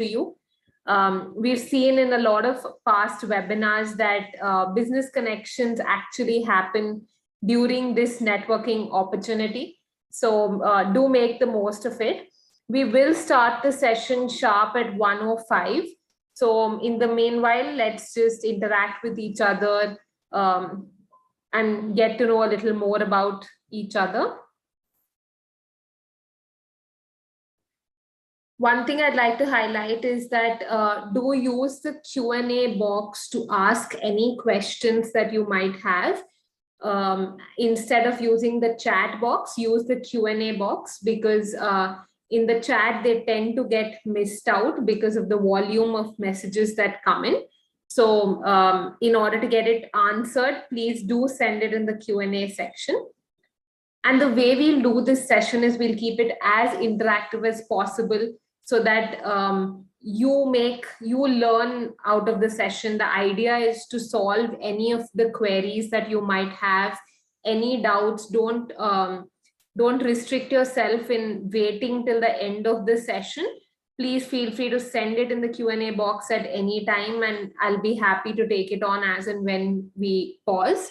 to you. We've seen in a lot of past webinars that business connections actually happen during this networking opportunity. So do make the most of it. We will start the session sharp at 1:05. So in the meanwhile, let's just interact with each other and get to know a little more about each other. One thing I'd like to highlight is that do use the Q&A box to ask any questions that you might have. Instead of using the chat box, use the Q&A box, because in the chat, they tend to get missed out because of the volume of messages that come in. So in order to get it answered, please do send it in the Q&A section. And the way we'll do this session is we'll keep it as interactive as possible, so that you learn out of the session. The idea is to solve any of the queries that you might have, any doubts. Don't restrict yourself in waiting till the end of the session. Please feel free to send it in the Q&A box at any time, and I'll be happy to take it on as and when we pause.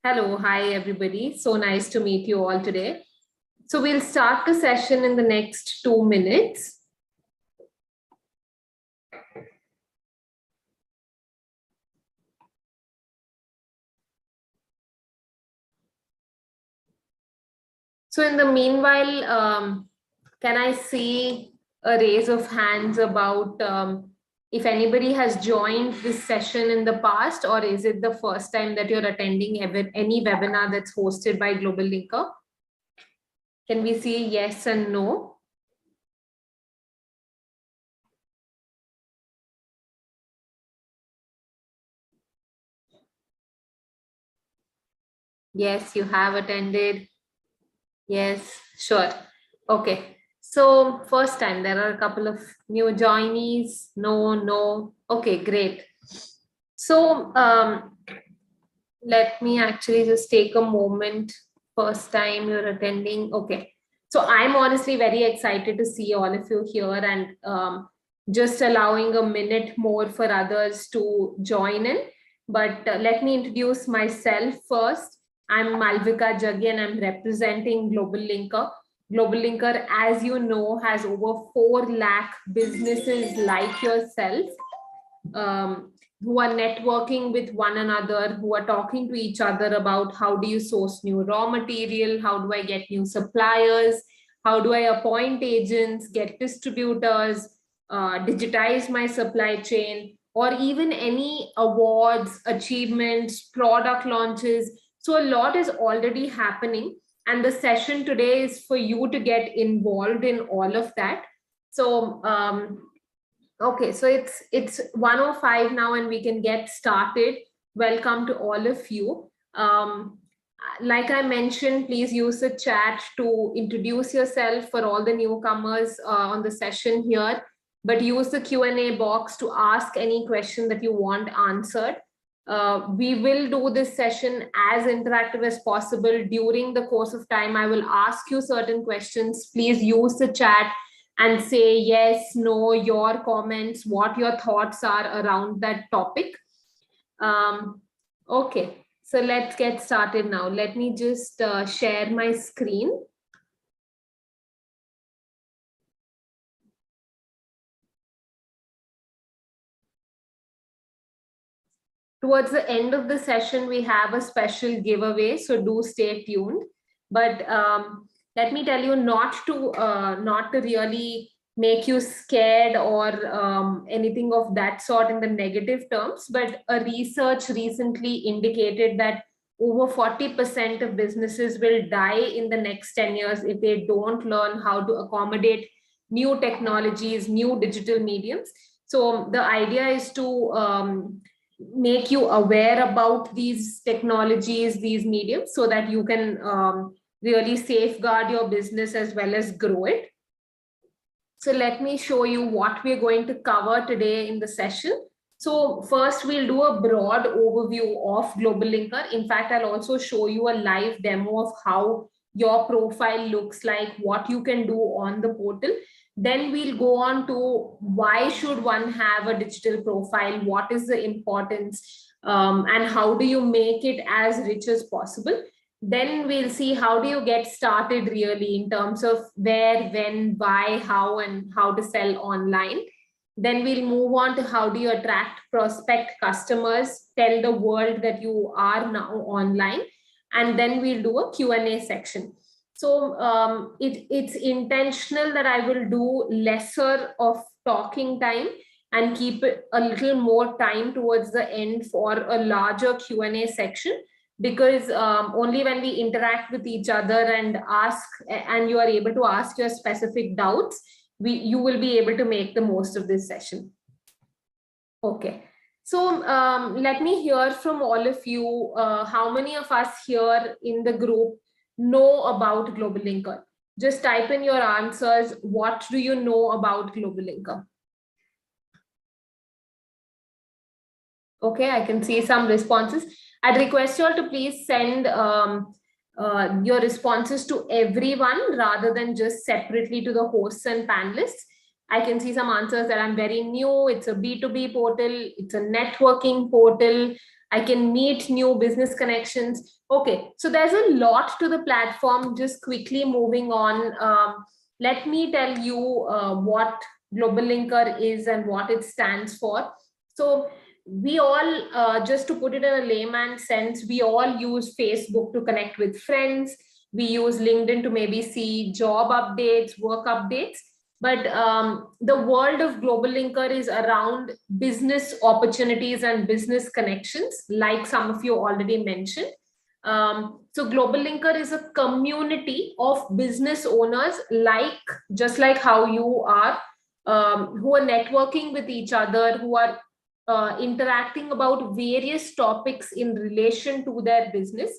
Hello, hi everybody. So nice to meet you all today. So we'll start the session in the next 2 minutes. So in the meanwhile, can I see a raise of hands about if anybody has joined this session in the past, or is it the first time that you're attending any webinar that's hosted by GlobalLinker? Can we see yes and no? Yes, you have attended. Yes, sure. Okay. So first time, there are a couple of new joinees. No. Okay, great. So let me actually just take a moment. First time you're attending. Okay. So I'm honestly very excited to see all of you here, and just allowing a minute more for others to join in. But let me introduce myself first. I'm Malvika Jaggi, and I'm representing GlobalLinker. GlobalLinker, as you know, has over 4 lakh businesses like yourself who are networking with one another, who are talking to each other about how do you source new raw material, how do I get new suppliers, how do I appoint agents, get distributors, digitize my supply chain, or even any awards, achievements, product launches. So a lot is already happening, and the session today is for you to get involved in all of that. So, okay, so it's 1:05 now, and we can get started. Welcome to all of you. Like I mentioned, please use the chat to introduce yourself for all the newcomers on the session here, but use the Q&A box to ask any question that you want answered. We will do this session as interactive as possible. During the course of time, I will ask you certain questions. Please use the chat and say yes, no, your comments, what your thoughts are around that topic. Okay, so let's get started now. Let me just share my screen. Towards the end of the session, we have a special giveaway, so do stay tuned. But let me tell you, not to really make you scared or anything of that sort in the negative terms, but a research recently indicated that over 40% of businesses will die in the next 10 years if they don't learn how to accommodate new technologies, new digital mediums. So the idea is to make you aware about these technologies, these mediums, so that you can really safeguard your business as well as grow it. So let me show you what we're going to cover today in the session. So first, we'll do a broad overview of GlobalLinker. In fact, I'll also show you a live demo of how your profile looks like, what you can do on the portal. Then we'll go on to why should one have a digital profile, what is the importance, and how do you make it as rich as possible. Then we'll see how do you get started really in terms of where, when, why, how, and how to sell online. Then we'll move on to how do you attract prospect customers, tell the world that you are now online. And then we'll do a Q&A section. So it's intentional that I will do lesser of talking time and keep it a little more time towards the end for a larger Q&A section, because only when we interact with each other and ask, and you are able to ask your specific doubts, you will be able to make the most of this session. Okay. So let me hear from all of you. How many of us here in the group know about GlobalLinker? Just type in your answers. What do you know about GlobalLinker? Okay, I can see some responses. I'd request you all to please send your responses to everyone rather than just separately to the hosts and panelists. I can see some answers that I'm very new. It's a B2B portal. It's a networking portal. I can meet new business connections. Okay, so there's a lot to the platform. Just quickly moving on. Let me tell you what GlobalLinker is and what it stands for. So we all, just to put it in a layman sense, we all use Facebook to connect with friends. We use LinkedIn to maybe see job updates, work updates. But the world of GlobalLinker is around business opportunities and business connections, like some of you already mentioned. So GlobalLinker is a community of business owners, just like how you are, who are networking with each other, who are interacting about various topics in relation to their business,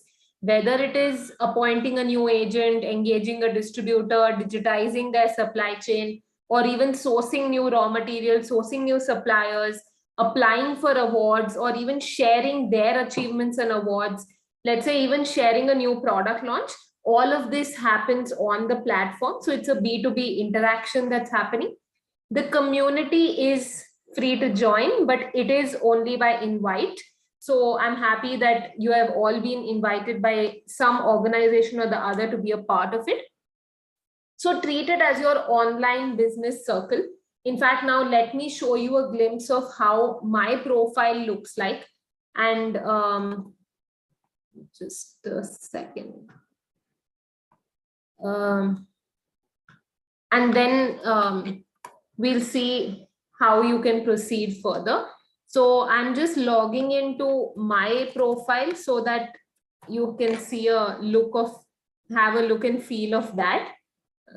whether it is appointing a new agent, engaging a distributor, digitizing their supply chain, or even sourcing new raw materials, sourcing new suppliers, applying for awards, or even sharing their achievements and awards. Let's say even sharing a new product launch. All of this happens on the platform. So it's a B2B interaction that's happening. The community is free to join, but it is only by invite. So I'm happy that you have all been invited by some organization or the other to be a part of it. So treat it as your online business circle. In fact, now let me show you a glimpse of how my profile looks like. And just a second. And then we'll see how you can proceed further. So I'm just logging into my profile so that you can see have a look and feel of that.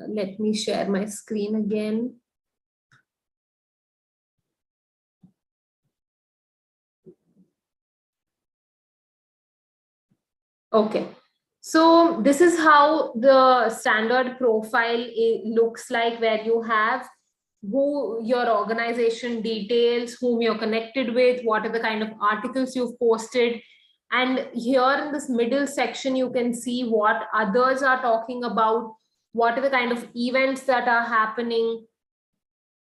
Let me share my screen again. Okay. So this is how the standard profile looks like, where you have who your organization details, whom you're connected with, what are the kind of articles you've posted. And here in this middle section, you can see what others are talking about, what are the kind of events that are happening.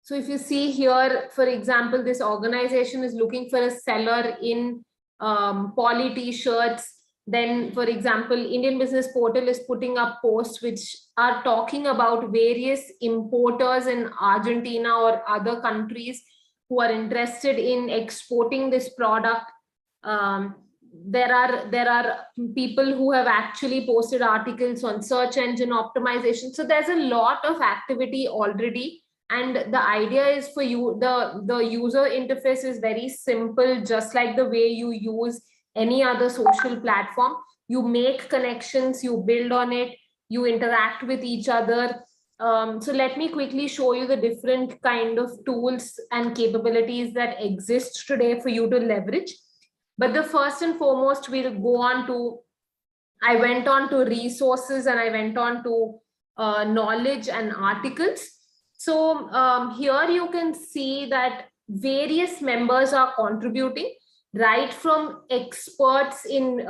So if you see here, for example, this organization is looking for a seller in poly t-shirts. Then, for example, Indian Business Portal is putting up posts which are talking about various importers in Argentina or other countries who are interested in exporting this product. There are people who have actually posted articles on search engine optimization. So there's a lot of activity already. And the idea is for you, the user interface is very simple, just like the way you use any other social platform. You make connections, you build on it, you interact with each other. So let me quickly show you the different kind of tools and capabilities that exist today for you to leverage. But the first and foremost, we'll go on to, I went on to resources and I went on to knowledge and articles. So here you can see that various members are contributing, right from experts in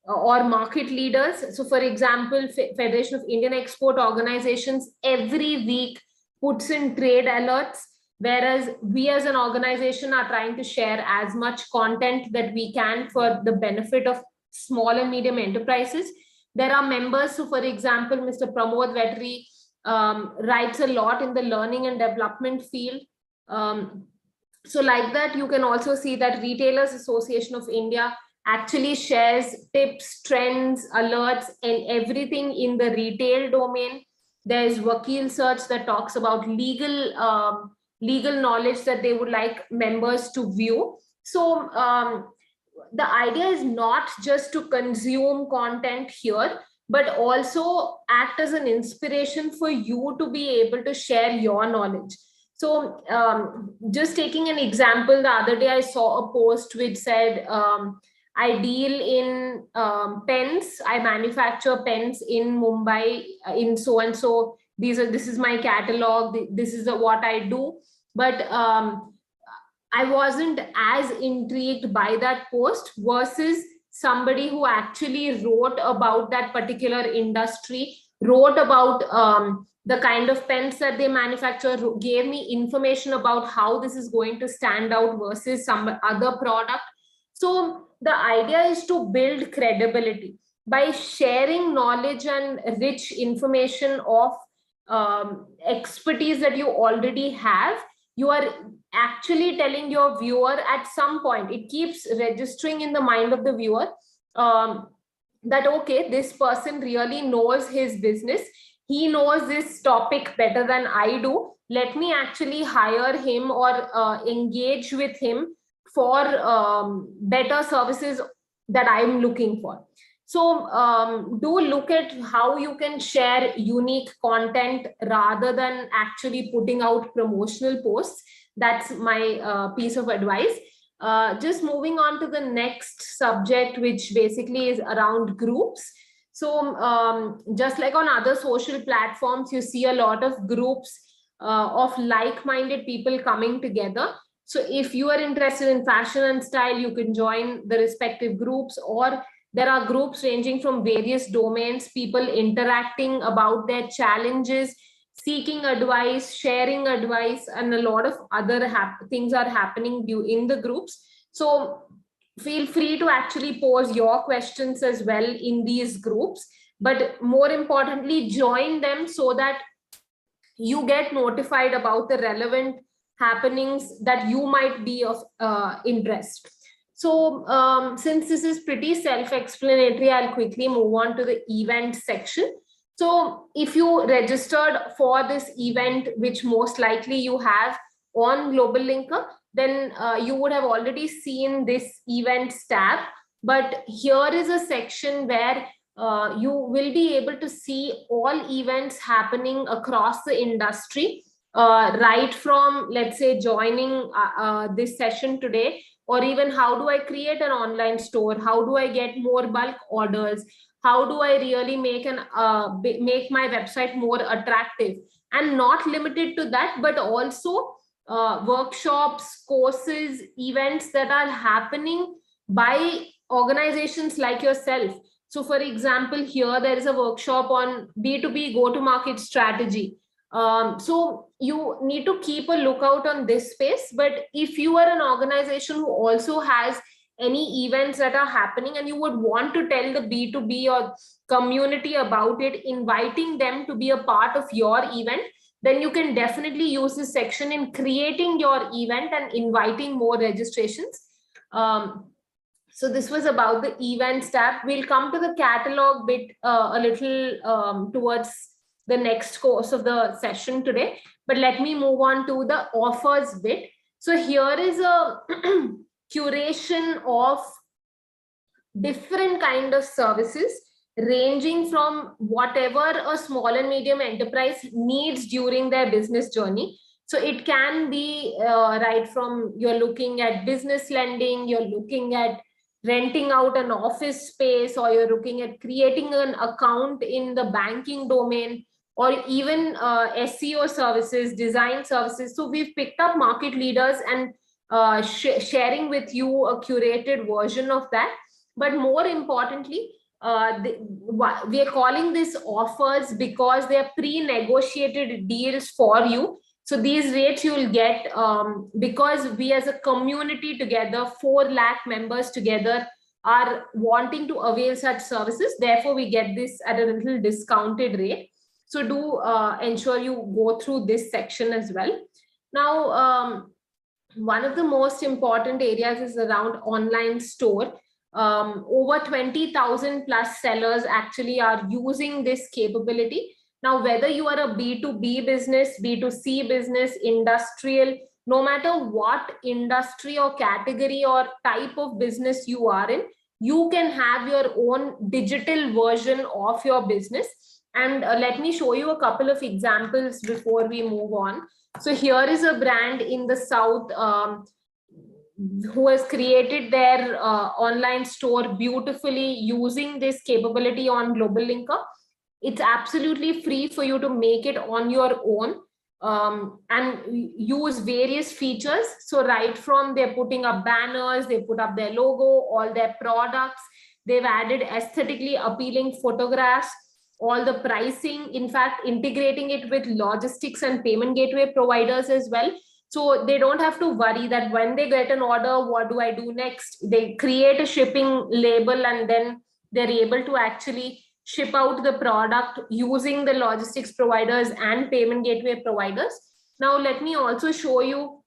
or market leaders. So for example, Federation of Indian Export Organizations every week puts in trade alerts, whereas we as an organization are trying to share as much content that we can for the benefit of small and medium enterprises. There are members, so for example, Mr. Pramod Vetri writes a lot in the learning and development field. So like that, you can also see that Retailers Association of India actually shares tips, trends, alerts, and everything in the retail domain. There's Vakil Search that talks about legal knowledge that they would like members to view. So the idea is not just to consume content here, but also act as an inspiration for you to be able to share your knowledge. So just taking an example, the other day I saw a post which said, I deal in pens. I manufacture pens in Mumbai in so and so. This is my catalog. This is what I do. But I wasn't as intrigued by that post versus somebody who actually wrote about that particular industry, wrote about the kind of pens that they manufacture, gave me information about how this is going to stand out versus some other product. So the idea is to build credibility by sharing knowledge and rich information of expertise that you already have. You are actually telling your viewer at some point, it keeps registering in the mind of the viewer that, okay, this person really knows his business. He knows this topic better than I do. Let me actually hire him or engage with him for better services that I'm looking for. So do look at how you can share unique content rather than actually putting out promotional posts. That's my piece of advice. Just moving on to the next subject, which basically is around groups. So just like on other social platforms, you see a lot of groups of like-minded people coming together. So if you are interested in fashion and style, you can join the respective groups, or there are groups ranging from various domains, people interacting about their challenges, seeking advice, sharing advice, and a lot of other things are happening in the groups. So feel free to actually pose your questions as well in these groups, but more importantly, join them so that you get notified about the relevant happenings that you might be of interest. So since this is pretty self-explanatory, I'll quickly move on to the event section. So if you registered for this event, which most likely you have on GlobalLinker, then you would have already seen this events tab. But here is a section where you will be able to see all events happening across the industry, right from, let's say, joining this session today, or even how do I create an online store? How do I get more bulk orders? How do I really make my website more attractive? And not limited to that, but also workshops, courses, events that are happening by organizations like yourself. So for example, here there is a workshop on B2B go-to-market strategy. So you need to keep a lookout on this space. But if you are an organization who also has any events that are happening and you would want to tell the B2B or community about it, inviting them to be a part of your event, then you can definitely use this section in creating your event and inviting more registrations. So this was about the events tab. We'll come to the catalog bit a little towards the next course of the session today, but let me move on to the offers bit. So here is a curation of different kind of services ranging from whatever a small and medium enterprise needs during their business journey. So it can be right from, you're looking at business lending, you're looking at renting out an office space, or you're looking at creating an account in the banking domain, or even SEO services, design services. So we've picked up market leaders and sharing with you a curated version of that. But more importantly, we are calling this offers because they are pre-negotiated deals for you. So these rates you will get because we as a community together, 4 lakh members together, are wanting to avail such services. Therefore, we get this at a little discounted rate. So do ensure you go through this section as well. Now, one of the most important areas is around online store. Over 20,000 plus sellers actually are using this capability. Now, whether you are a B2B business, B2C business, industrial, no matter what industry or category or type of business you are in, you can have your own digital version of your business. And let me show you a couple of examples before we move on. So here is a brand in the South who has created their online store beautifully using this capability on GlobalLinker. It's absolutely free for you to make it on your own and use various features. So right from they're putting up banners, they put up their logo, all their products, they've added aesthetically appealing photographs, all the pricing, in fact, integrating it with logistics and payment gateway providers as well. So they don't have to worry that when they get an order, what do I do next? They create a shipping label and then they're able to actually ship out the product using the logistics providers and payment gateway providers. Now, let me also show you,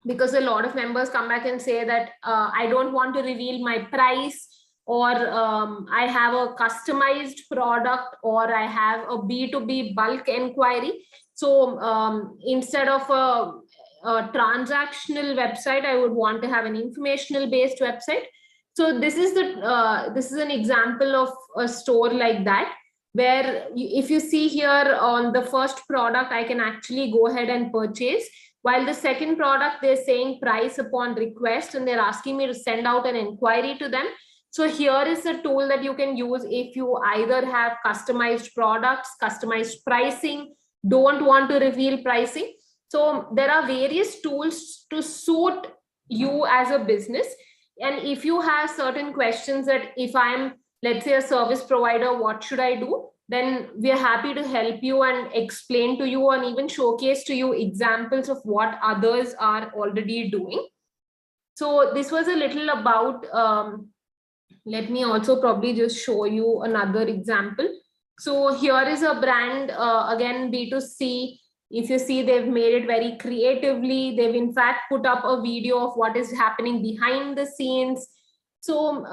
because a lot of members come back and say that I don't want to reveal my price, or I have a customized product, or I have a B2B bulk inquiry. So instead of a transactional website, I would want to have an informational based website. So this is an example of a store like that, where if you see here on the first product, I can actually go ahead and purchase, while the second product, they're saying price upon request, and they're asking me to send out an inquiry to them. So here is a tool that you can use if you either have customized products, customized pricing, don't want to reveal pricing. So there are various tools to suit you as a business. And if you have certain questions that if I'm, let's say, a service provider, what should I do? Then we are happy to help you and explain to you and even showcase to you examples of what others are already doing. So this was a little about, let me also probably just show you another example. So here is a brand, again, B2C. If you see, they've made it very creatively. They've in fact put up a video of what is happening behind the scenes. So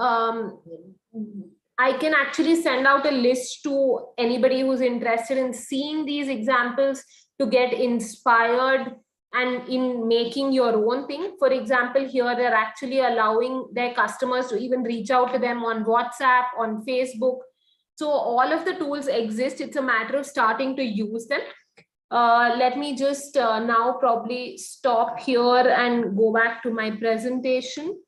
I can actually send out a list to anybody who's interested in seeing these examples to get inspired and in making your own thing. For example, here they're actually allowing their customers to even reach out to them on WhatsApp, on Facebook. So all of the tools exist. It's a matter of starting to use them. Let me just now probably stop here and go back to my presentation.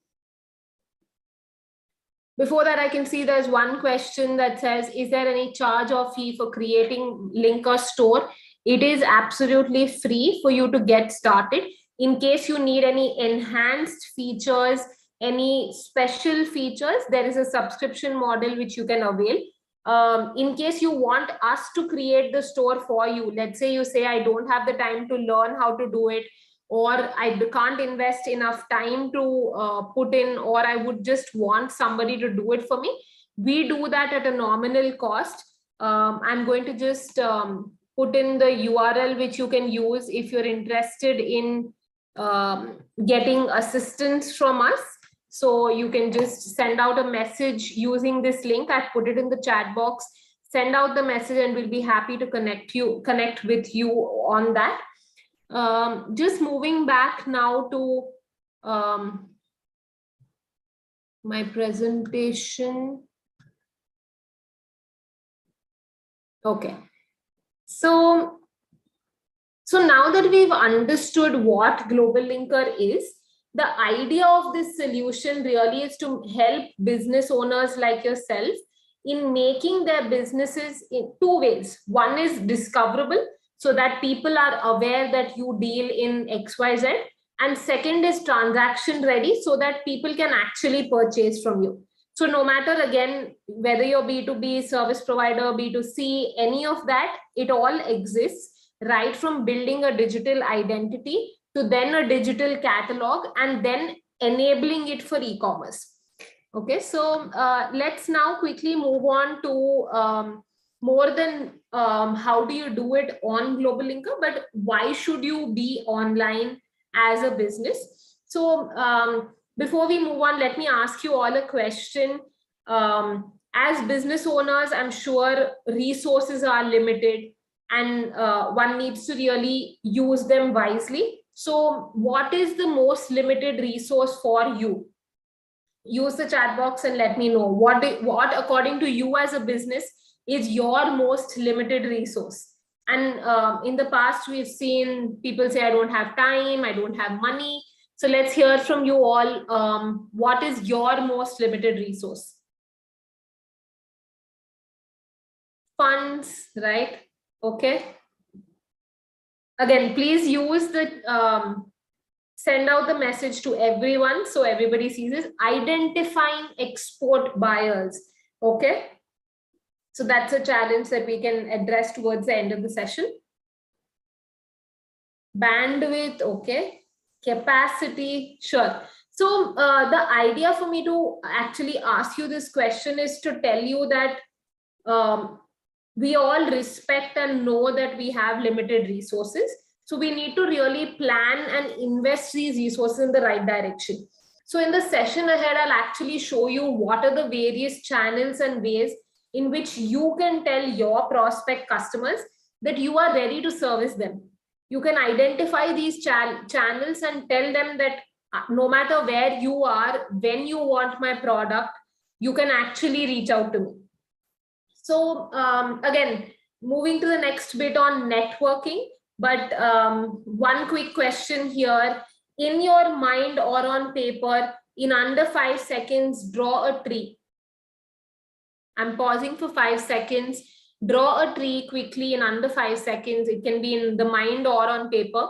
Before that, I can see there's one question that says, is there any charge or fee for creating Linker store? It is absolutely free for you to get started. In case you need any enhanced features, any special features, there is a subscription model which you can avail. In case you want us to create the store for you, let's say you say, I don't have the time to learn how to do it, or I can't invest enough time to put in, or I would just want somebody to do it for me. We do that at a nominal cost. I'm going to just put in the URL which you can use if you're interested in getting assistance from us. So you can just send out a message using this link. I've put it in the chat box. Send out the message and we'll be happy to connect with you on that. Just moving back now to my presentation. Okay. So now that we've understood what GlobalLinker is, the idea of this solution really is to help business owners like yourself in making their businesses in two ways. One is discoverable, so that people are aware that you deal in XYZ. And second is transaction ready, so that people can actually purchase from you. So no matter, again, whether you're B2B, service provider, B2C, any of that, it all exists, right from building a digital identity to then a digital catalog and then enabling it for e-commerce. Okay, so let's now quickly move on to more than how do you do it on GlobalLinker, but why should you be online as a business? So before we move on, let me ask you all a question. As business owners, I'm sure resources are limited and one needs to really use them wisely. So what is the most limited resource for you? Use the chat box and let me know what according to you as a business is your most limited resource. And in the past, we've seen people say, I don't have time, I don't have money. So let's hear from you all. What is your most limited resource? Funds, right? Okay. Again, please use the send out the message to everyone so everybody sees this. Identifying export buyers. Okay. So that's a challenge that we can address towards the end of the session. Bandwidth, okay. Capacity, sure. So the idea for me to actually ask you this question is to tell you that we all respect and know that we have limited resources. So we need to really plan and invest these resources in the right direction. So in the session ahead, I'll actually show you what are the various channels and ways in which you can tell your prospect customers that you are ready to service them. You can identify these channels and tell them that no matter where you are, when you want my product, you can actually reach out to me. So again, moving to the next bit on networking, but one quick question here. In your mind or on paper, in under 5 seconds, draw a tree. I'm pausing for 5 seconds. Draw a tree quickly in under 5 seconds. It can be in the mind or on paper.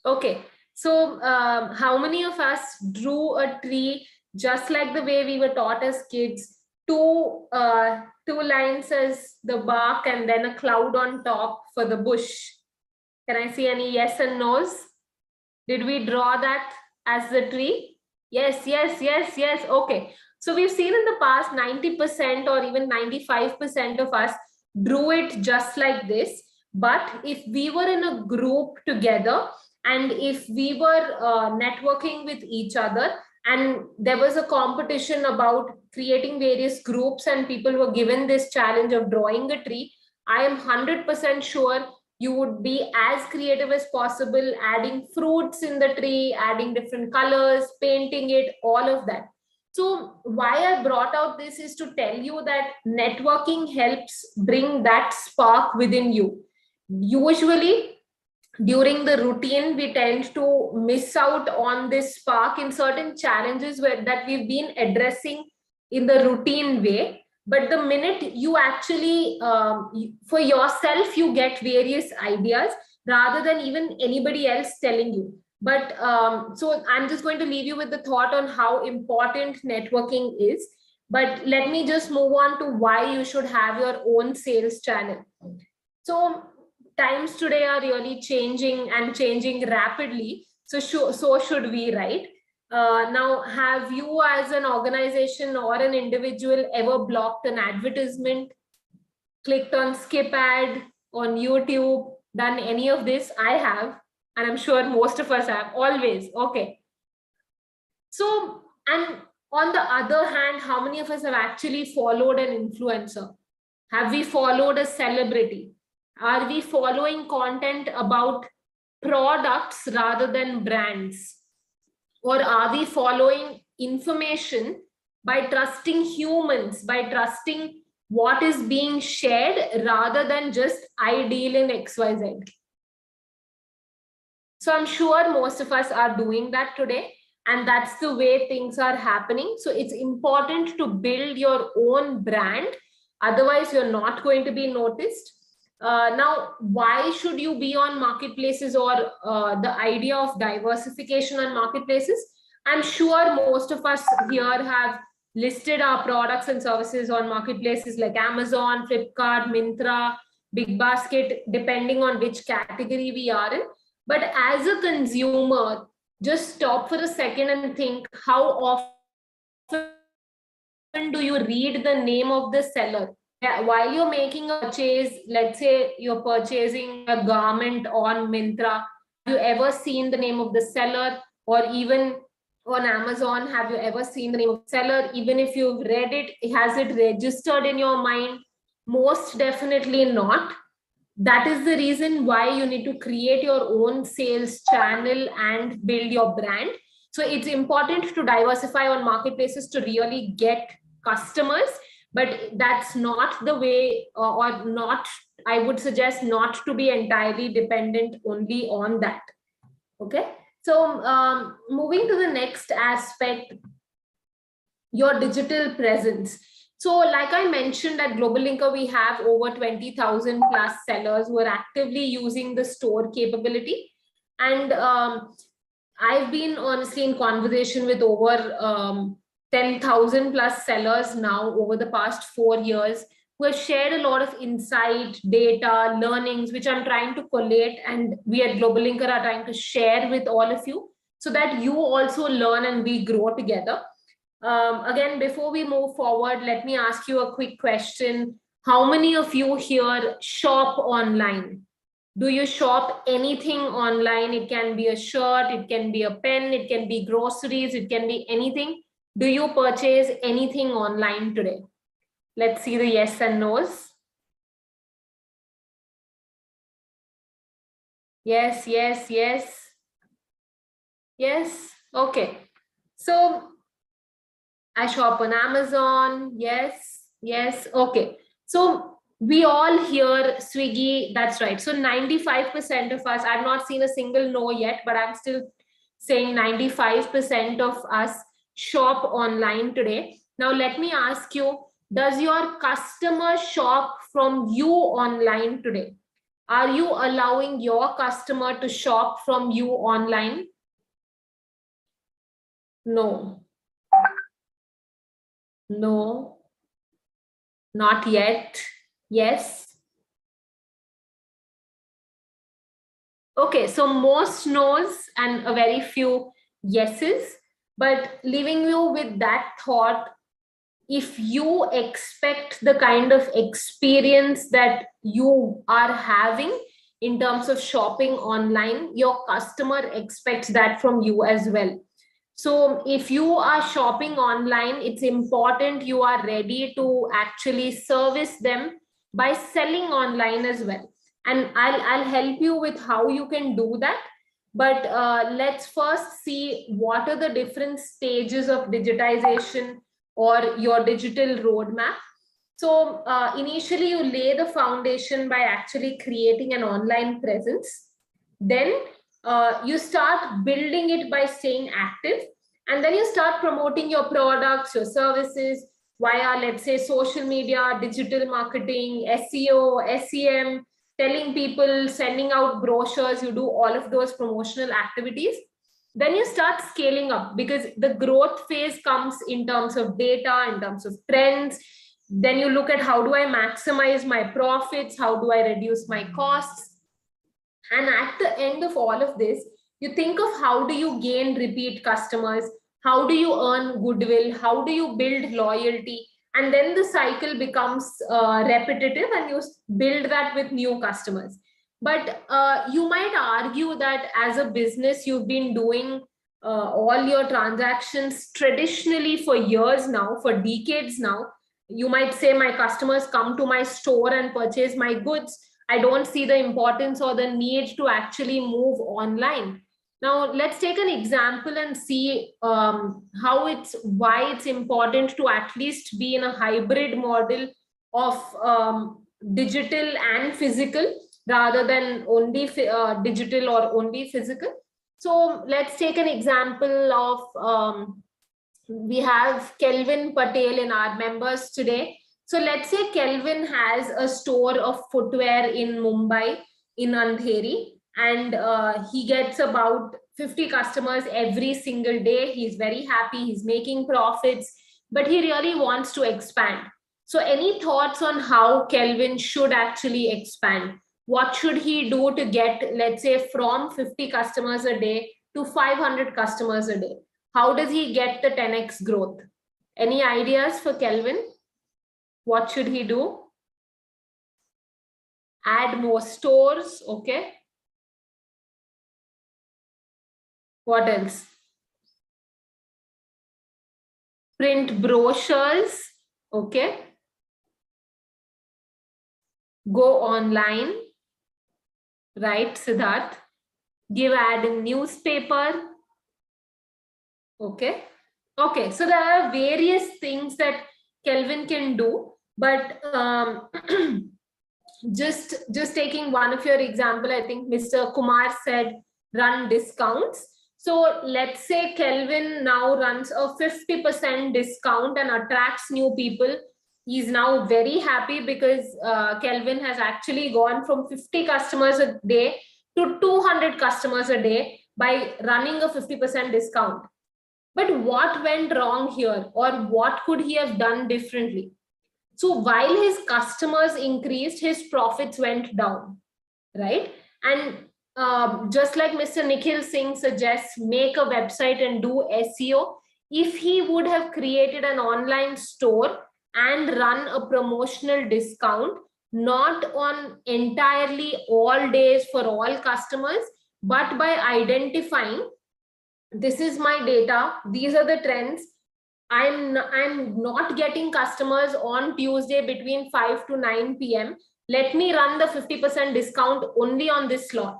Okay, so how many of us drew a tree just like the way we were taught as kids? Two lines as the bark and then a cloud on top for the bush. Can I see any yes and no's? Did we draw that as the tree? Yes, yes, yes, yes. Okay. So we've seen in the past 90% or even 95% of us drew it just like this. But if we were in a group together and if we were networking with each other and there was a competition about creating various groups and people were given this challenge of drawing a tree, I am 100% sure you would be as creative as possible, adding fruits in the tree, adding different colors, painting it, all of that. So why I brought out this is to tell you that networking helps bring that spark within you. Usually during the routine, we tend to miss out on this spark in certain challenges that we've been addressing in the routine way. But the minute you actually, for yourself, you get various ideas rather than even anybody else telling you. But so I'm just going to leave you with the thought on how important networking is. But let me just move on to why you should have your own sales channel. So times today are really changing and changing rapidly. So should we, right? Now, have you as an organization or an individual ever blocked an advertisement, clicked on skip ad on YouTube, done any of this? I have, and I'm sure most of us have, always. Okay. So, and on the other hand, how many of us have actually followed an influencer? Have we followed a celebrity? Are we following content about products rather than brands? Or are we following information by trusting humans, by trusting what is being shared rather than just I deal in XYZ? So I'm sure most of us are doing that today, and that's the way things are happening. So it's important to build your own brand. Otherwise, you're not going to be noticed. Now, why should you be on marketplaces, or the idea of diversification on marketplaces? I'm sure most of us here have listed our products and services on marketplaces like Amazon, Flipkart, Myntra, Big Basket, depending on which category we are in. But as a consumer, just stop for a second and think, how often do you read the name of the seller? While you're making a purchase, let's say you're purchasing a garment on Myntra, have you ever seen the name of the seller? Or even on Amazon, have you ever seen the name of the seller? Even if you've read it, has it registered in your mind? Most definitely not. That is the reason why you need to create your own sales channel and build your brand. So it's important to diversify on marketplaces to really get customers, but that's not the way, or not, I would suggest not to be entirely dependent only on that. Okay, so moving to the next aspect, your digital presence. So like I mentioned, at GlobalLinker, we have over 20,000 plus sellers who are actively using the store capability. And I've been honestly in conversation with over 10,000 plus sellers now over the past 4 years, who have shared a lot of insight, data, learnings, which I'm trying to collate. And we at GlobalLinker are trying to share with all of you so that you also learn and we grow together. Again, before we move forward, let me ask you a quick question. How many of you here shop online? Do you shop anything online? It can be a shirt, it can be a pen, it can be groceries, it can be anything. Do you purchase anything online today? Let's see the yes and no's. Yes, yes, yes. Yes, okay. So I shop on Amazon. Yes, yes. Okay. So we all hear Swiggy. That's right. So 95% of us, I've not seen a single no yet, but I'm still saying 95% of us shop online today. Now, let me ask you, does your customer shop from you online today? Are you allowing your customer to shop from you online? No. No. Not yet. Yes. Okay, so most no's and a very few yeses, but leaving you with that thought, if you expect the kind of experience that you are having in terms of shopping online, your customer expects that from you as well. So if you are shopping online, it's important you are ready to actually service them by selling online as well. And I'll help you with how you can do that. But let's first see what are the different stages of digitization or your digital roadmap. So initially you lay the foundation by actually creating an online presence. Then you start building it by staying active, and then you start promoting your products, your services via, let's say, social media, digital marketing, SEO, SEM, telling people, sending out brochures. You do all of those promotional activities. Then you start scaling up, because the growth phase comes in terms of data, in terms of trends. Then you look at, how do I maximize my profits? How do I reduce my costs? And at the end of all of this, you think of, how do you gain repeat customers? How do you earn goodwill? How do you build loyalty? And then the cycle becomes repetitive, and you build that with new customers. But you might argue that as a business, you've been doing all your transactions traditionally for years now, for decades now. You might say, my customers come to my store and purchase my goods. I don't see the importance or the need to actually move online. Now, let's take an example and see why it's important to at least be in a hybrid model of digital and physical, rather than only digital or only physical. So let's take an example of we have Kelvin Patel in our members today. So let's say Kelvin has a store of footwear in Mumbai, in Andheri, and he gets about 50 customers every single day. He's very happy, he's making profits, but he really wants to expand. So any thoughts on how Kelvin should actually expand? What should he do to get, let's say, from 50 customers a day to 500 customers a day? How does he get the 10x growth? Any ideas for Kelvin? What should he do? Add more stores, okay. What else? Print brochures, okay. Go online, right, Siddharth? Give ad in newspaper, okay. Okay, so there are various things that Kelvin can do, but just taking one of your example, I think Mr. Kumar said run discounts. So let's say Kelvin now runs a 50% discount and attracts new people. He's now very happy because Kelvin has actually gone from 50 customers a day to 200 customers a day by running a 50% discount. But what went wrong here, or what could he have done differently? So while his customers increased, his profits went down, right? And just like Mr. Nikhil Singh suggests, make a website and do SEO. If he would have created an online store and run a promotional discount, not on entirely all days for all customers, but by identifying, this is my data, these are the trends, I'm not getting customers on Tuesday between 5 to 9 p.m. Let me run the 50% discount only on this slot.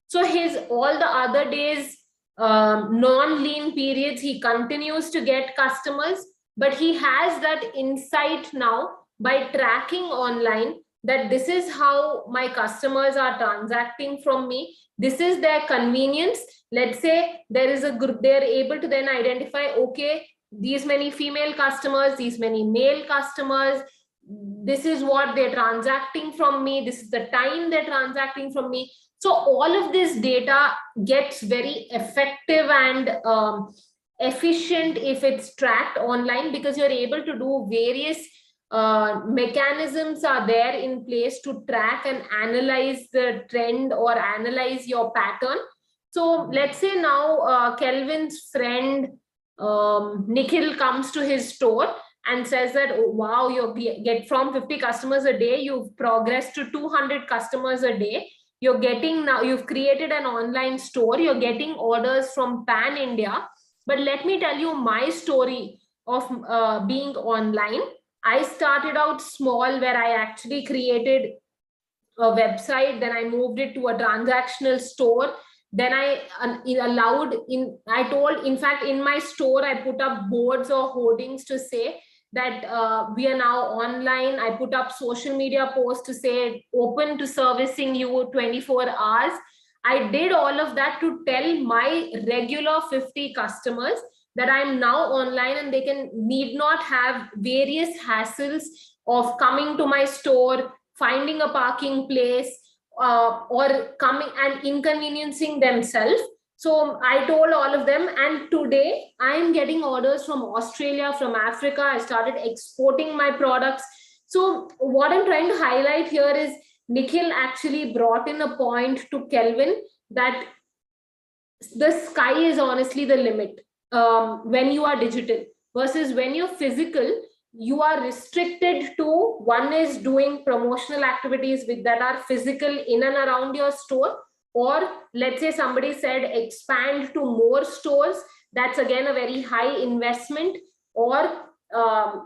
So his all the other days, non-lean periods, he continues to get customers, but he has that insight now by tracking online that this is how my customers are transacting from me. This is their convenience. Let's say there is a group, they're able to then identify, okay, these many female customers, these many male customers, this is what they're transacting from me, this is the time they're transacting from me. So all of this data gets very effective and efficient if it's tracked online, because you're able to do various mechanisms are there in place to track and analyze the trend or analyze your pattern. So let's say now Kelvin's friend Nikhil comes to his store and says that, oh, wow, you get from 50 customers a day, you've progressed to 200 customers a day. You're getting now, you've created an online store, you're getting orders from Pan India. But let me tell you my story of being online. I started out small, where I actually created a website, then I moved it to a transactional store. Then I told, in fact, in my store, I put up boards or hoardings to say that we are now online. I put up social media posts to say open to servicing you 24 hours. I did all of that to tell my regular 50 customers that I'm now online and they need not have various hassles of coming to my store, finding a parking place, or coming and inconveniencing themselves. So I told all of them, and today I am getting orders from Australia, from Africa. I started exporting my products. So what I'm trying to highlight here is Nikhil actually brought in a point to Kelvin that the sky is honestly the limit when you are digital, versus when you're physical, you are restricted to, one is doing promotional activities that are physical in and around your store, or let's say somebody said expand to more stores. That's again a very high investment, or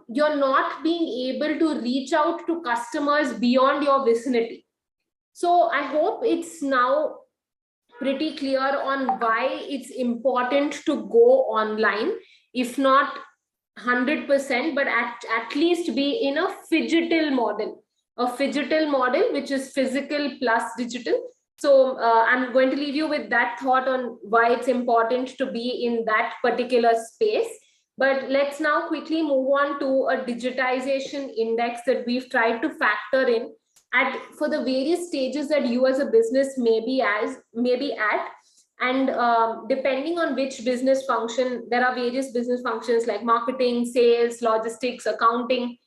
you're not being able to reach out to customers beyond your vicinity. So I hope it's now pretty clear on why it's important to go online, if not 100%, but at least be in a phygital model, which is physical plus digital. So I'm going to leave you with that thought on why it's important to be in that particular space. But let's now quickly move on to a digitization index that we've tried to factor in for the various stages that you as a business may be at. And depending on which business function, there are various business functions like marketing, sales, logistics, accounting.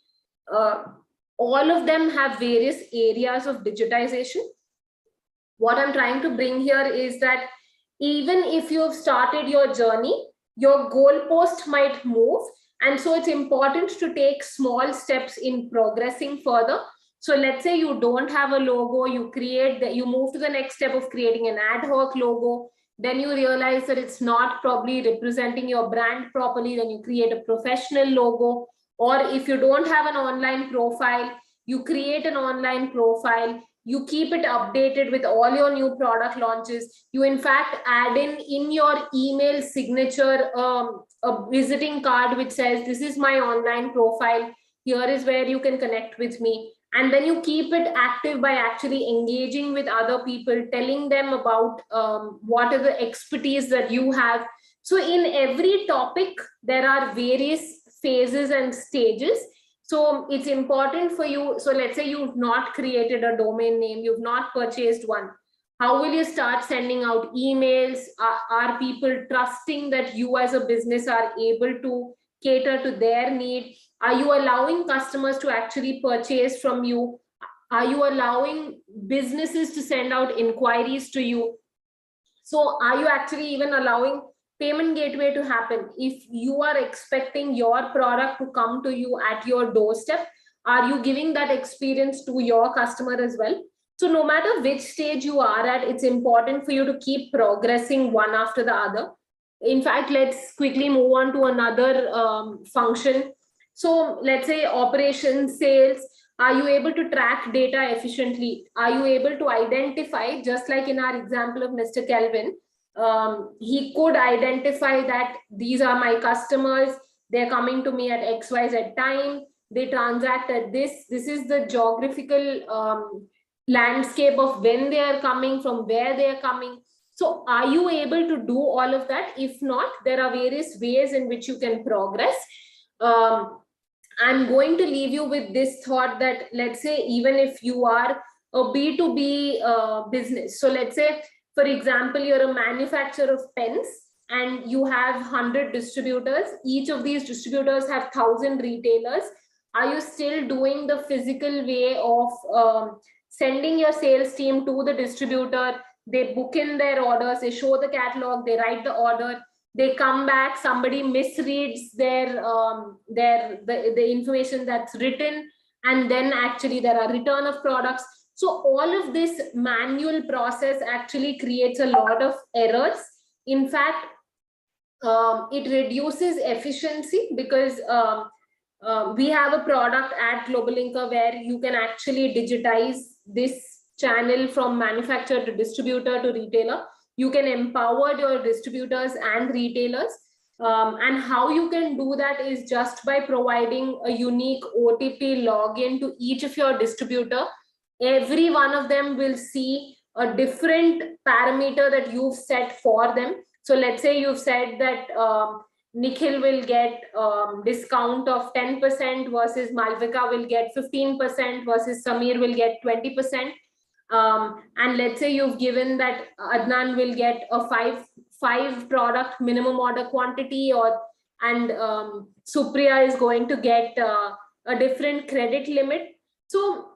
All of them have various areas of digitization. What I'm trying to bring here is that even if you've started your journey, your goalpost might move. And so it's important to take small steps in progressing further. So let's say you don't have a logo, you move to the next step of creating an ad hoc logo. Then you realize that it's not probably representing your brand properly. Then you create a professional logo. Or if you don't have an online profile, you create an online profile. You keep it updated with all your new product launches. You in fact add in your email signature a visiting card which says, this is my online profile, here is where you can connect with me. And then you keep it active by actually engaging with other people, telling them about what are the expertise that you have. So in every topic, there are various phases and stages. So it's important for you. So let's say you've not created a domain name, you've not purchased one. How will you start sending out emails? Are people trusting that you as a business are able to cater to their need? Are you allowing customers to actually purchase from you? Are you allowing businesses to send out inquiries to you? So are you actually even allowing payment gateway to happen? If you are expecting your product to come to you at your doorstep, are you giving that experience to your customer as well? So no matter which stage you are at, it's important for you to keep progressing one after the other. In fact, let's quickly move on to another function. So let's say operations, sales. Are you able to track data efficiently? Are you able to identify, just like in our example of Mr. Kelvin, he could identify that these are my customers, they're coming to me at XYZ time, they transact at this is the geographical landscape of when they are coming, from where they are coming. So are you able to do all of that? If not, there are various ways in which you can progress. I'm going to leave you with this thought that, let's say, even if you are a B2B business, so let's say, for example, you're a manufacturer of pens and you have 100 distributors. Each of these distributors have 1,000 retailers. Are you still doing the physical way of sending your sales team to the distributor? They book in their orders, they show the catalog, they write the order, they come back, somebody misreads the information that's written, and then actually there are return of products. So all of this manual process actually creates a lot of errors. In fact, it reduces efficiency because we have a product at GlobalLinker where you can actually digitize this channel from manufacturer to distributor to retailer. You can empower your distributors and retailers. And how you can do that is just by providing a unique OTP login to each of your distributor. Every one of them will see a different parameter that you've set for them. So let's say you've said that Nikhil will get discount of 10% versus Malvika will get 15% versus Samir will get 20%. And let's say you've given that Adnan will get a five product minimum order quantity, and Supriya is going to get a different credit limit. So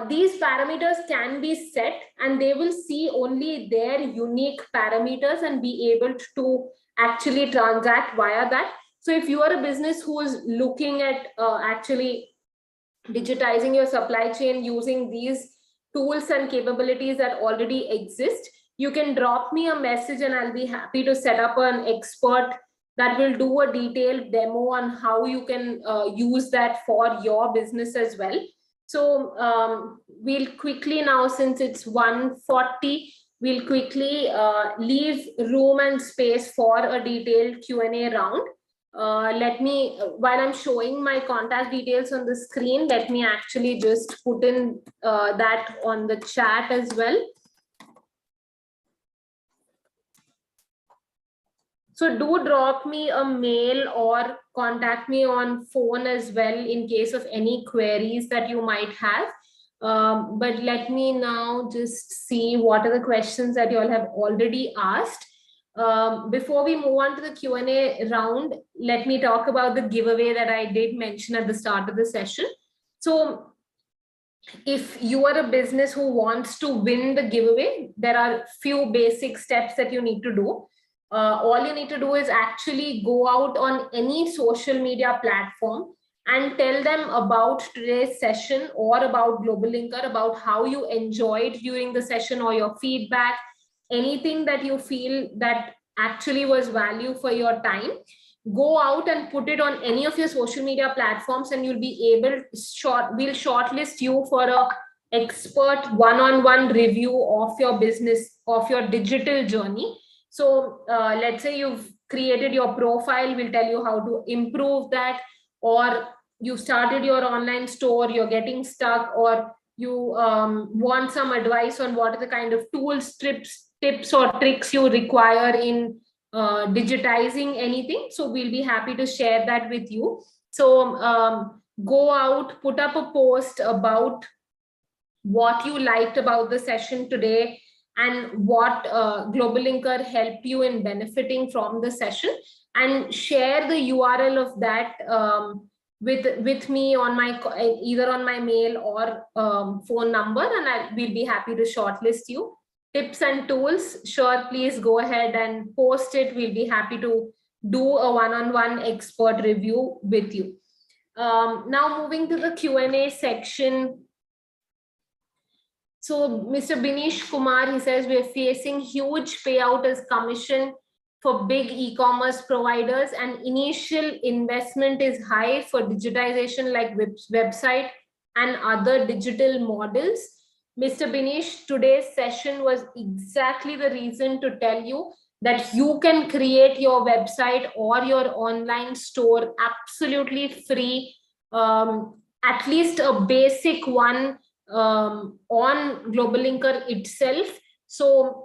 these parameters can be set and they will see only their unique parameters and be able to actually transact via that. So if you are a business who is looking at actually digitizing your supply chain using these tools and capabilities that already exist, you can drop me a message and I'll be happy to set up an expert that will do a detailed demo on how you can use that for your business as well. So we'll quickly now, since it's 1:40, we'll quickly leave room and space for a detailed Q&A round. Let me, while I'm showing my contact details on the screen, let me actually just put in that on the chat as well. So do drop me a mail or contact me on phone as well in case of any queries that you might have. But let me now just see what are the questions that you all have already asked. Before we move on to the Q&A round, let me talk about the giveaway that I did mention at the start of the session. So if you are a business who wants to win the giveaway, there are few basic steps that you need to do. All you need to do is actually go out on any social media platform and tell them about today's session or about GlobalLinker, about how you enjoyed during the session or your feedback, anything that you feel that actually was value for your time. Go out and put it on any of your social media platforms, and you'll be able we'll shortlist you for a expert one-on-one review of your business, of your digital journey. So let's say you've created your profile, we'll tell you how to improve that, or you started your online store, you're getting stuck, or you want some advice on what are the kind of tools, tips or tricks you require in digitizing anything. So we'll be happy to share that with you. So go out, put up a post about what you liked about the session today and what GlobalLinker helped you in benefiting from the session, and share the URL of that with me on my either on my mail or phone number, and we'll be happy to shortlist you. Tips and tools, sure, please go ahead and post it. We'll be happy to do a one-on-one expert review with you. Now moving to the Q&A section. So Mr. Binish Kumar, he says, we're facing huge payout as commission for big e-commerce providers, and initial investment is high for digitization like website and other digital models. Mr. Binish, today's session was exactly the reason to tell you that you can create your website or your online store absolutely free, at least a basic one on GlobalLinker itself. So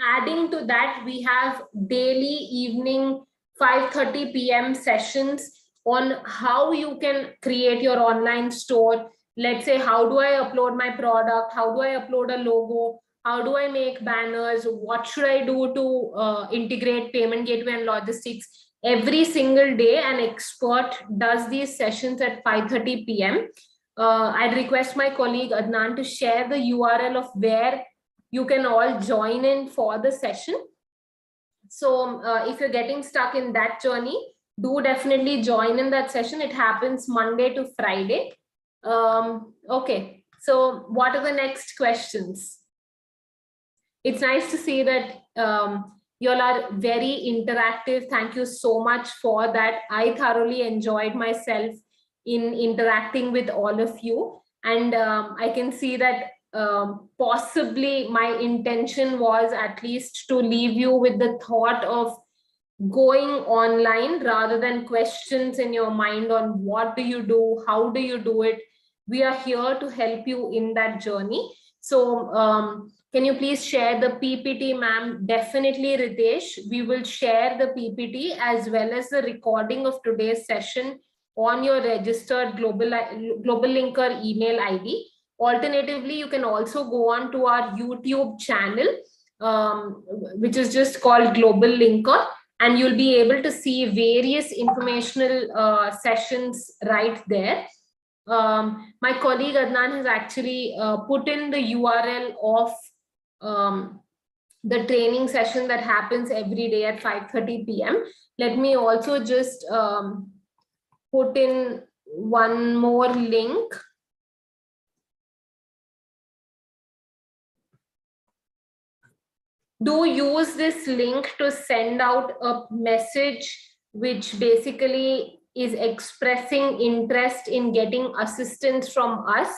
adding to that, we have daily evening 5:30 p.m. sessions on how you can create your online store. Let's say, how do I upload my product? How do I upload a logo? How do I make banners? What should I do to integrate payment gateway and logistics? Every single day, an expert does these sessions at 5:30 p.m. I'd request my colleague Adnan to share the URL of where you can all join in for the session. So if you're getting stuck in that journey, do definitely join in that session. It happens Monday to Friday. Okay, so what are the next questions? It's nice to see that you all are very interactive. Thank you so much for that. I thoroughly enjoyed myself in interacting with all of you. And I can see that possibly my intention was at least to leave you with the thought of going online rather than questions in your mind on what do you do, how do you do it. We are here to help you in that journey. So can you please share the PPT, ma'am? Definitely, Ritesh. We will share the PPT as well as the recording of today's session on your registered GlobalLinker email ID. Alternatively, you can also go on to our YouTube channel, which is just called GlobalLinker, and you'll be able to see various informational sessions right there. My colleague Adnan has actually put in the URL of the training session that happens every day at 5:30 p.m. Let me also just put in one more link. Do use this link to send out a message which basically is expressing interest in getting assistance from us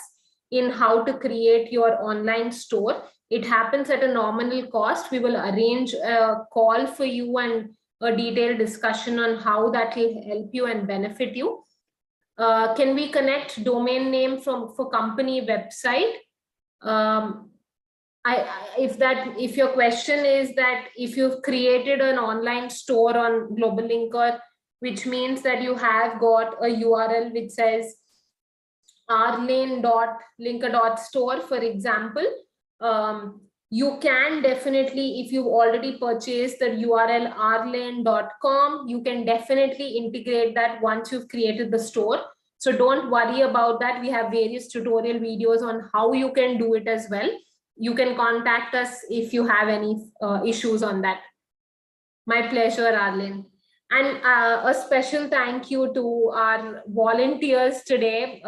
in how to create your online store. It happens at a nominal cost. We will arrange a call for you and a detailed discussion on how that will help you and benefit you. Can we connect domain name for company website? if your question is that if you've created an online store on GlobalLinker, which means that you have got a URL which says rlane.linker.store, for example, you can definitely, if you've already purchased the URL rlane.com, you can definitely integrate that once you've created the store. So don't worry about that. We have various tutorial videos on how you can do it as well. You can contact us if you have any issues on that. My pleasure, Arlene. And a special thank you to our volunteers today.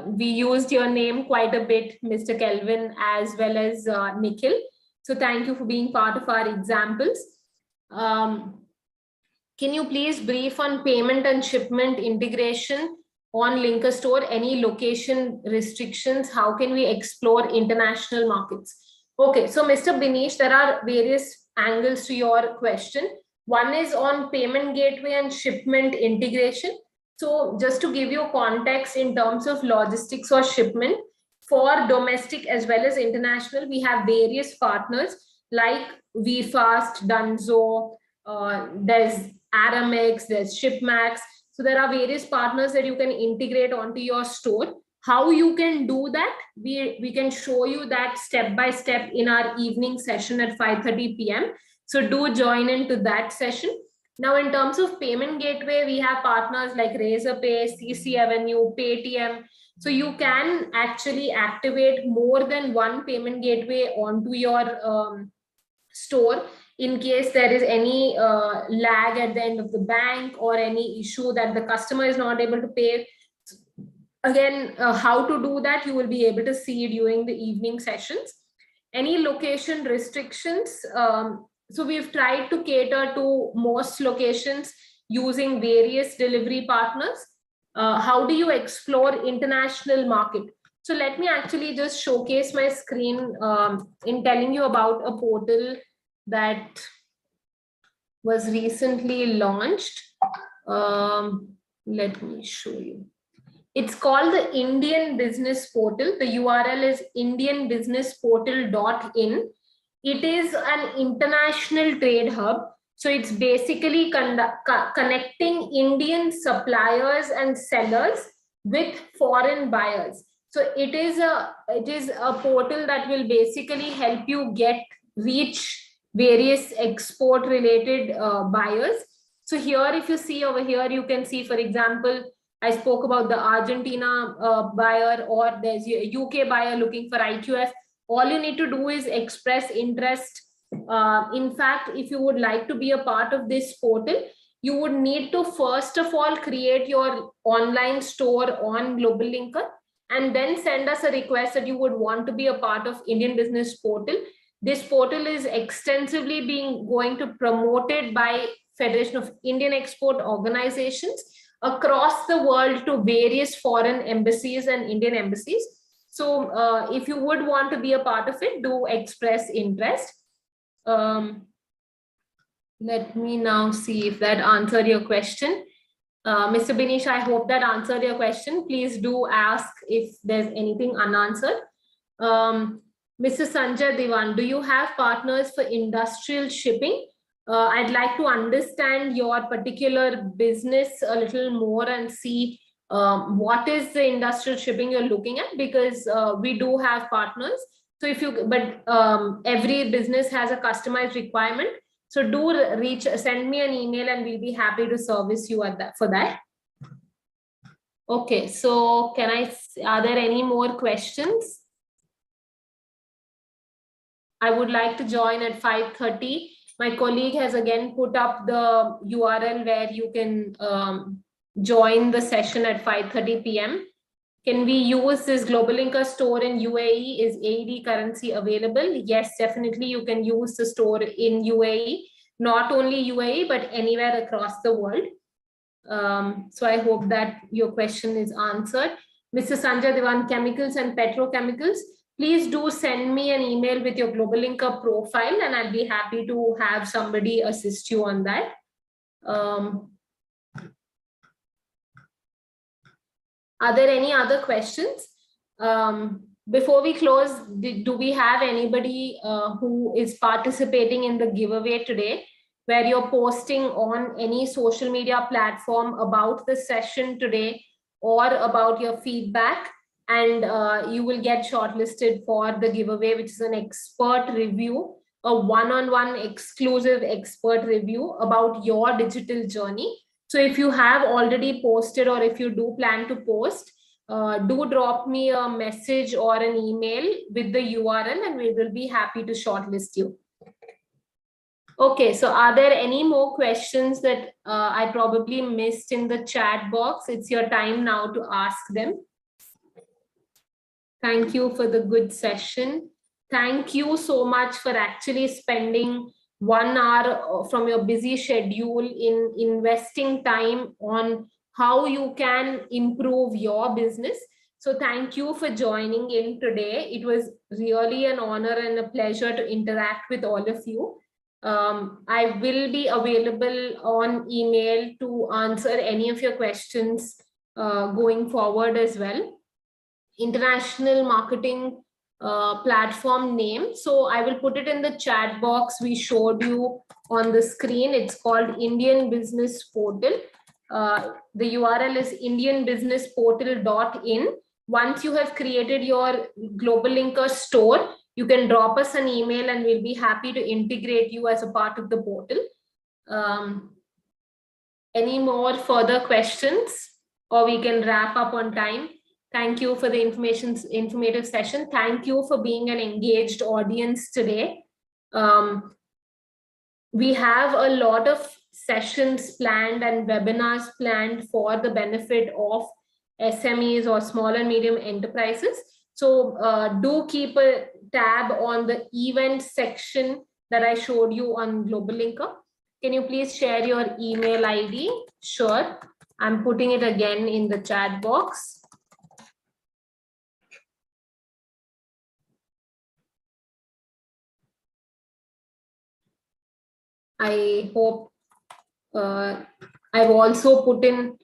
We used your name quite a bit, Mr. Kelvin, as well as Nikhil. So thank you for being part of our examples. Can you please brief on payment and shipment integration on Linker Store? Any location restrictions? How can we explore international markets? Okay, so Mr. Binish, there are various angles to your question. One is on payment gateway and shipment integration. So just to give you context in terms of logistics or shipment, for domestic as well as international, we have various partners like VFast, Dunzo, there's Aramex, there's Shipmax. So there are various partners that you can integrate onto your store. How you can do that, we can show you that step by step in our evening session at 5:30 p.m. So do join into that session. Now, in terms of payment gateway, we have partners like Razorpay, CC Avenue, Paytm. So you can actually activate more than one payment gateway onto your store in case there is any lag at the end of the bank or any issue that the customer is not able to pay. Again, how to do that, you will be able to see during the evening sessions. Any location restrictions? So we've tried to cater to most locations using various delivery partners. How do you explore international market? So let me actually just showcase my screen in telling you about a portal that was recently launched. Let me show you. It's called the Indian Business Portal. The URL is indianbusinessportal.in. It is an international trade hub. So it's basically connecting Indian suppliers and sellers with foreign buyers. So it is a portal that will basically help you reach various export related buyers. So here, if you see over here, you can see, for example, I spoke about the Argentina buyer, or there's a UK buyer looking for IQF. All you need to do is express interest. In fact, if you would like to be a part of this portal, you would need to first of all create your online store on GlobalLinker and then send us a request that you would want to be a part of Indian Business Portal. This portal is extensively going to promoted by Federation of Indian Export Organizations across the world to various foreign embassies and Indian embassies. So if you would want to be a part of it, do express interest. Let me now see if that answered your question. Mr. Binish, I hope that answered your question. Please do ask if there's anything unanswered. Mr. Sanjay Diwan, do you have partners for industrial shipping? I'd like to understand your particular business a little more and see what is the industrial shipping you're looking at, because we do have partners. So every business has a customized requirement. So do send me an email and we'll be happy to service you for that. Okay, so are there any more questions? I would like to join at 5:30. My colleague has again put up the URL where you can join the session at 5:30 p.m. Can we use this GlobalLinker store in UAE? Is AED currency available? Yes, definitely you can use the store in UAE, not only UAE, but anywhere across the world. So I hope that your question is answered. Mr. Sanjay Diwan, chemicals and petrochemicals. Please do send me an email with your GlobalLinker profile and I'll be happy to have somebody assist you on that. Are there any other questions? before we close, do we have anybody who is participating in the giveaway today, where you're posting on any social media platform about the session today or about your feedback, and you will get shortlisted for the giveaway, which is an expert review, a one-on-one exclusive expert review about your digital journey. So if you have already posted, or if you do plan to post, do drop me a message or an email with the URL, and we will be happy to shortlist you. Okay, so are there any more questions that I probably missed in the chat box? It's your time now to ask them. Thank you for the good session. Thank you so much for actually spending 1 hour from your busy schedule in investing time on how you can improve your business. So thank you for joining in today. It was really an honor and a pleasure to interact with all of you. I will be available on email to answer any of your questions going forward as well. International marketing platform name. So I will put it in the chat box we showed you on the screen. It's called Indian Business Portal. The URL is indianbusinessportal.in. Once you have created your GlobalLinker store, you can drop us an email and we'll be happy to integrate you as a part of the portal. Any more further questions, or we can wrap up on time? Thank you for the informative session. Thank you for being an engaged audience today. We have a lot of sessions planned and webinars planned for the benefit of SMEs or small and medium enterprises. So do keep a tab on the event section that I showed you on GlobalLinker. Can you please share your email ID? Sure. I'm putting it again in the chat box. I hope I've also put in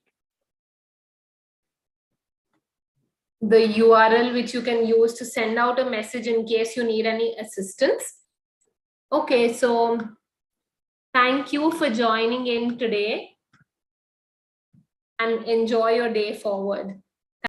the URL which you can use to send out a message in case you need any assistance. Okay, so thank you for joining in today and enjoy your day forward.